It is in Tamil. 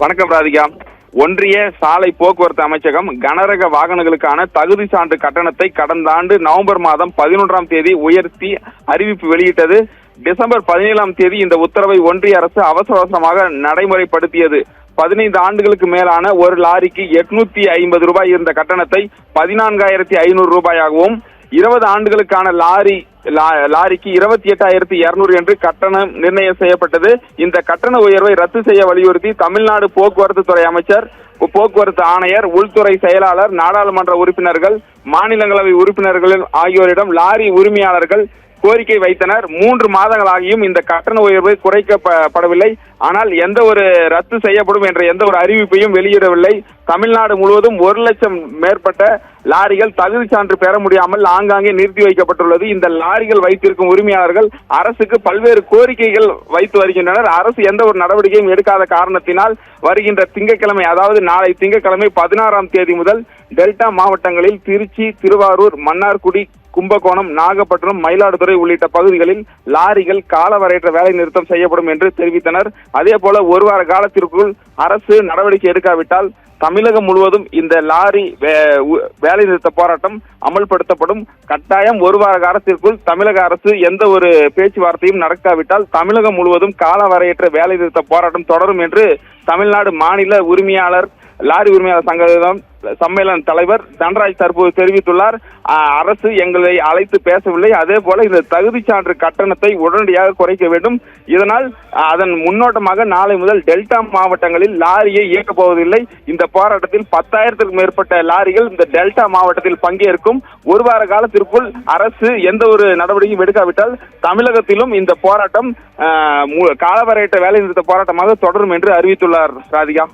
வணக்கம் ராதிகா. ஒன்றிய சாலை போக்குவரத்து அமைச்சகம் கனரக வாகனங்களுக்கான தகுதி சான்று கட்டணத்தை கடந்த ஆண்டு நவம்பர் மாதம் 11ஆம் தேதி உயர்த்தி அறிவிப்பு வெளியிட்டது. டிசம்பர் 17ஆம் தேதி இந்த உத்தரவை ஒன்றிய அரசு அவசரமாக நடைமுறைப்படுத்தியது. 15 ஆண்டுகளுக்கு மேலான ஒரு லாரிக்கு 850 ரூபாய் இருந்த கட்டணத்தை 14,500 ரூபாயாகவும், 20 ஆண்டுகளுக்கான லாரிக்கு 28,200 என்று கட்டணம் நிர்ணயம் செய்யப்பட்டது. இந்த கட்டண உயர்வை ரத்து செய்ய வலியுறுத்தி தமிழ்நாடு போக்குவரத்து துறை அமைச்சர், போக்குவரத்து ஆணையர், உள்துறை செயலாளர், நாடாளுமன்ற உறுப்பினர்கள், மாநிலங்களவை உறுப்பினர்கள் ஆகியோரிடம் லாரி உரிமையாளர்கள் கோரிக்கை வைத்தனர். 3 மாதங்களாகியும் இந்த கட்டண உயர்வு குறைக்கப்படவில்லை. ஆனால் எந்த ஒரு ரத்து செய்யப்படும் என்ற எந்த ஒரு அறிவிப்பையும் வெளியிடவில்லை. தமிழ்நாடு முழுவதும் 1 லட்சம் மேற்பட்ட லாரிகள் தகுதி சான்று பெற முடியாமல் ஆங்காங்கே நிறுத்தி வைக்கப்பட்டுள்ளது. இந்த லாரிகள் வைத்திருக்கும் உரிமையாளர்கள் அரசுக்கு பல்வேறு கோரிக்கைகள் வைத்து வருகின்றனர். அரசு எந்த ஒரு நடவடிக்கையும் எடுக்காத காரணத்தினால் வருகின்ற திங்கட்கிழமை, அதாவது நாளை திங்கட்கிழமை 16ஆம் தேதி முதல் டெல்டா மாவட்டங்களில் திருச்சி, திருவாரூர், மன்னார்குடி, கும்பகோணம், நாகப்பட்டினம், மயிலாடுதுறை உள்ளிட்ட பகுதிகளில் லாரிகள் காலவரையற்ற வேலை நிறுத்தம் செய்யப்படும் என்று தெரிவித்தனர். அதே போல 1 வார காலத்திற்குள் அரசு நடவடிக்கை எடுக்காவிட்டால் தமிழகம் முழுவதும் இந்த லாரி வேலை நிறுத்த போராட்டம் அமல்படுத்தப்படும். கட்டாயம் 1 வார காலத்திற்குள் தமிழக அரசு எந்த ஒரு பேச்சுவார்த்தையும் நடக்காவிட்டால் தமிழகம் முழுவதும் காலவரையற்ற வேலை நிறுத்த போராட்டம் தொடரும் என்று தமிழ்நாடு மாநில லாரி உரிமையாளர் சங்கம் சம்மேளன தலைவர் தனராஜ் தற்போது தெரிவித்துள்ளார். அரசு எங்களை அழைத்து பேசவில்லை. அதே போல இந்த தகுதி சான்று கட்டணத்தை உடனடியாக குறைக்க வேண்டும். இதனால் அதன் முன்னோட்டமாக நாளை முதல் டெல்டா மாவட்டங்களில் லாரியை இயக்கப் போவதில்லை. இந்த போராட்டத்தில் 10,000க்கும் மேற்பட்ட லாரிகள் இந்த டெல்டா மாவட்டத்தில் பங்கேற்கும். 1 வார காலத்திற்குள் அரசு எந்த ஒரு நடவடிக்கையும் எடுக்காவிட்டால் தமிழகத்திலும் இந்த போராட்டம் காலவரையற்ற வேலை நிறுத்த போராட்டமாக தொடரும் என்று அறிவித்துள்ளார் ராதிகா.